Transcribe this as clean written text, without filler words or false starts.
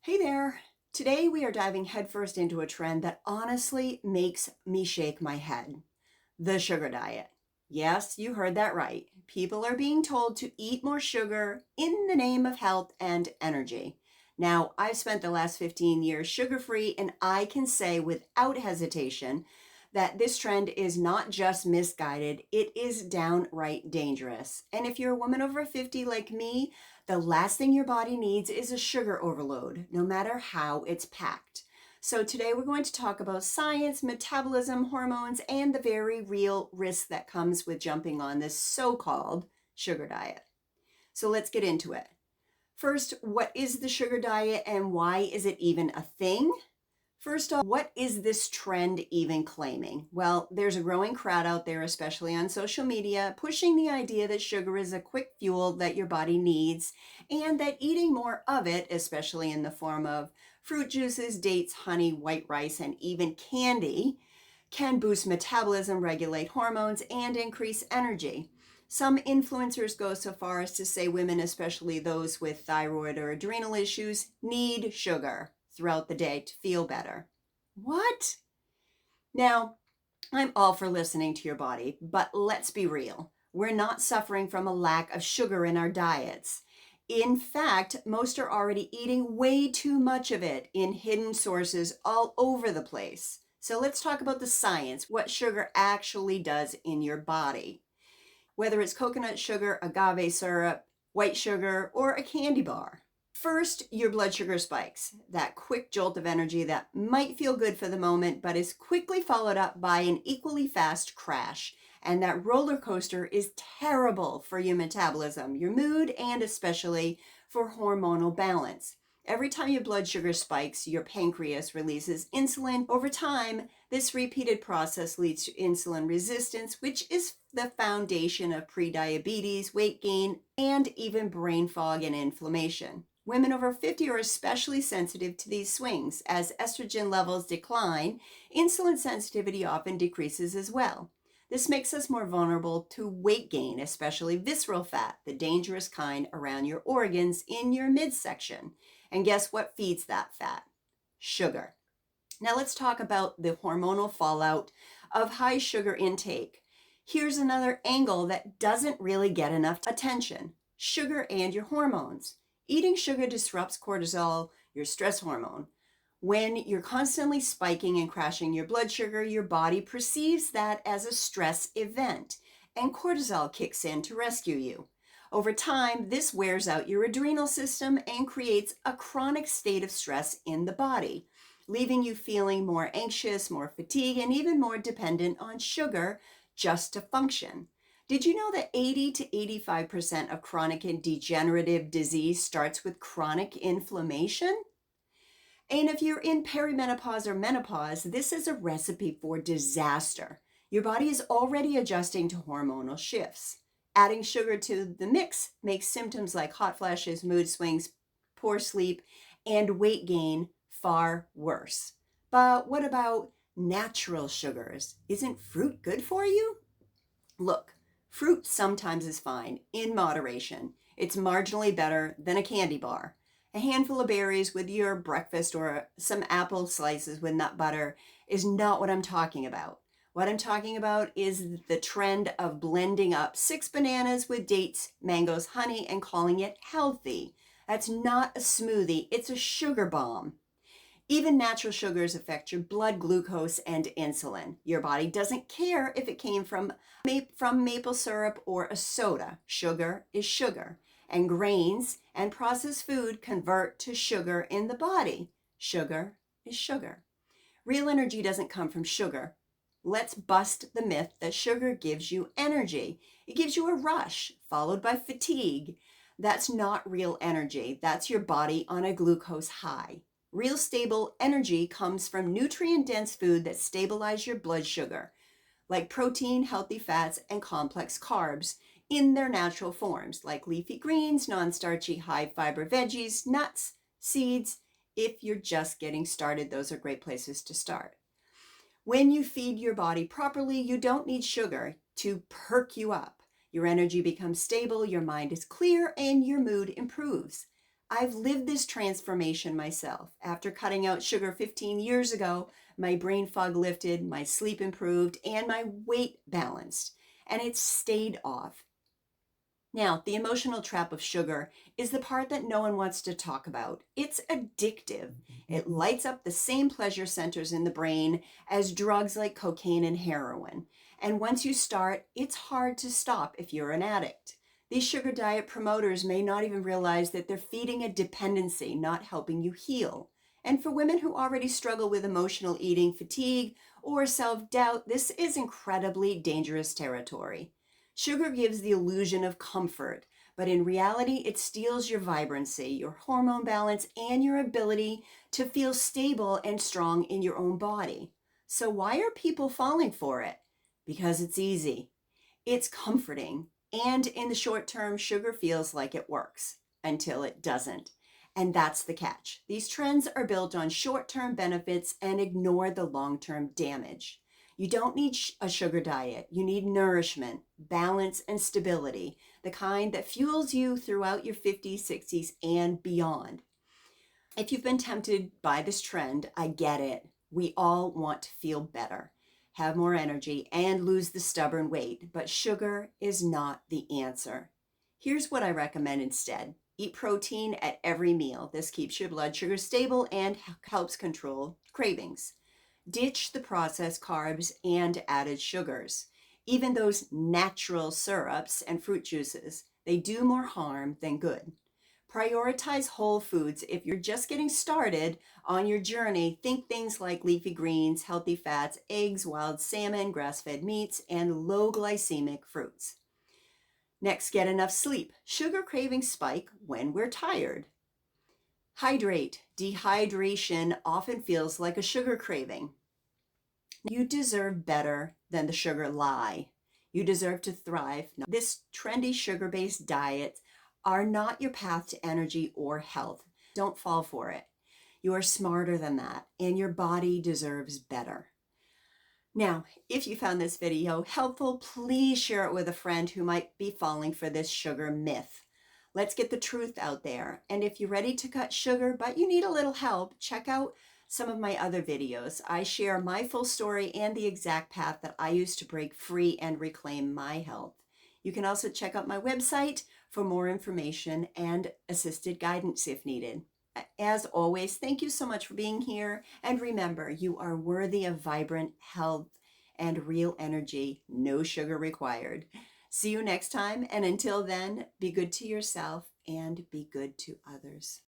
Hey there. Today we are diving headfirst into a trend that honestly makes me shake my head. The sugar diet. Yes, you heard that right. People are being told to eat more sugar in the name of health and energy. Now, I've spent the last 15 years sugar free, and I can say without hesitation that this trend is not just misguided, it is downright dangerous. And if you're a woman over 50 like me, the last thing your body needs is a sugar overload, no matter how it's packed. So, today we're going to talk about science, metabolism, hormones, and the very real risk that comes with jumping on this so called sugar diet. So, let's get into it. First, what is the sugar diet and why is it even a thing? First off, what is this trend even claiming? Well, there's a growing crowd out there, especially on social media, pushing the idea that sugar is a quick fuel that your body needs, and that eating more of it, especially in the form of fruit juices, dates, honey, white rice, and even candy, can boost metabolism, regulate hormones, and increase energy. Some influencers go so far as to say women, especially those with thyroid or adrenal issues, need sugar throughout the day to feel better. What? Now, I'm all for listening to your body, but let's be real. We're not suffering from a lack of sugar in our diets. In fact, most are already eating way too much of it in hidden sources all over the place. So let's talk about the science, what sugar actually does in your body. Whether it's coconut sugar, agave syrup, white sugar, or a candy bar. First, your blood sugar spikes, that quick jolt of energy that might feel good for the moment, but is quickly followed up by an equally fast crash. And that roller coaster is terrible for your metabolism, your mood, and especially for hormonal balance. Every time your blood sugar spikes, your pancreas releases insulin. Over time, this repeated process leads to insulin resistance, which is the foundation of prediabetes, weight gain, and even brain fog and inflammation. Women over 50 are especially sensitive to these swings. As estrogen levels decline, insulin sensitivity often decreases as well. This makes us more vulnerable to weight gain, especially visceral fat, the dangerous kind around your organs in your midsection. And guess what feeds that fat? Sugar. Now let's talk about the hormonal fallout of high sugar intake. Here's another angle that doesn't really get enough attention: sugar and your hormones. Eating sugar disrupts cortisol, your stress hormone. When you're constantly spiking and crashing your blood sugar, your body perceives that as a stress event, and cortisol kicks in to rescue you. Over time, this wears out your adrenal system and creates a chronic state of stress in the body, leaving you feeling more anxious, more fatigued, and even more dependent on sugar just to function. Did you know that 80 to 85% of chronic and degenerative disease starts with chronic inflammation? And if you're in perimenopause or menopause, this is a recipe for disaster. Your body is already adjusting to hormonal shifts. Adding sugar to the mix makes symptoms like hot flashes, mood swings, poor sleep, and weight gain far worse. But what about natural sugars? Isn't fruit good for you? Look, fruit sometimes is fine in moderation. It's marginally better than a candy bar. A handful of berries with your breakfast or some apple slices with nut butter is not what I'm talking about. What I'm talking about is the trend of blending up 6 bananas with dates, mangoes, honey, and calling it healthy. That's not a smoothie, it's a sugar bomb. Even natural sugars affect your blood glucose and insulin. Your body doesn't care if it came from maple syrup or a soda. Sugar is sugar. And grains and processed food convert to sugar in the body. Sugar is sugar. Real energy doesn't come from sugar. Let's bust the myth that sugar gives you energy. It gives you a rush, followed by fatigue. That's not real energy. That's your body on a glucose high. Real stable energy comes from nutrient-dense food that stabilize your blood sugar, like protein, healthy fats, and complex carbs in their natural forms, like leafy greens, non-starchy, high-fiber veggies, nuts, seeds. If you're just getting started, those are great places to start. When you feed your body properly, you don't need sugar to perk you up. Your energy becomes stable, your mind is clear, and your mood improves. I've lived this transformation myself. After cutting out sugar 15 years ago, my brain fog lifted, my sleep improved, and my weight balanced, and it stayed off. Now, the emotional trap of sugar is the part that no one wants to talk about. It's addictive. It lights up the same pleasure centers in the brain as drugs like cocaine and heroin. And once you start, it's hard to stop if you're an addict. These sugar diet promoters may not even realize that they're feeding a dependency, not helping you heal. And for women who already struggle with emotional eating, fatigue, or self doubt, this is incredibly dangerous territory. Sugar gives the illusion of comfort, but in reality, it steals your vibrancy, your hormone balance, and your ability to feel stable and strong in your own body. So, why are people falling for it? Because it's easy, it's comforting, and in the short term, sugar feels like it works until it doesn't. And that's the catch. These trends are built on short term benefits and ignore the long term damage. You don't need a sugar diet. You need nourishment, balance, and stability, the kind that fuels you throughout your 50s, 60s, and beyond. If you've been tempted by this trend, I get it. We all want to feel better, have more energy, and lose the stubborn weight, but sugar is not the answer. Here's what I recommend instead. Eat protein at every meal. This keeps your blood sugar stable and helps control cravings. Ditch the processed carbs and added sugars. Even those natural syrups and fruit juices, they do more harm than good. Prioritize whole foods. If you're just getting started on your journey, think things like leafy greens, healthy fats, eggs, wild salmon, grass-fed meats, and low glycemic fruits. Next, get enough sleep. Sugar cravings spike when we're tired. Hydrate. Dehydration often feels like a sugar craving. You deserve better than the sugar lie. You deserve to thrive. This trendy sugar-based diet are not your path to energy or health. Don't fall for it. You are smarter than that, and your body deserves better. Now, if you found this video helpful, please share it with a friend who might be falling for this sugar myth. Let's get the truth out there. And if you're ready to cut sugar, but you need a little help, check out some of my other videos. I share my full story and the exact path that I use to break free and reclaim my health. You can also check out my website for more information and assisted guidance if needed. As always, thank you so much for being here. And remember, you are worthy of vibrant health and real energy, no sugar required. See you next time. And until then, be good to yourself and be good to others.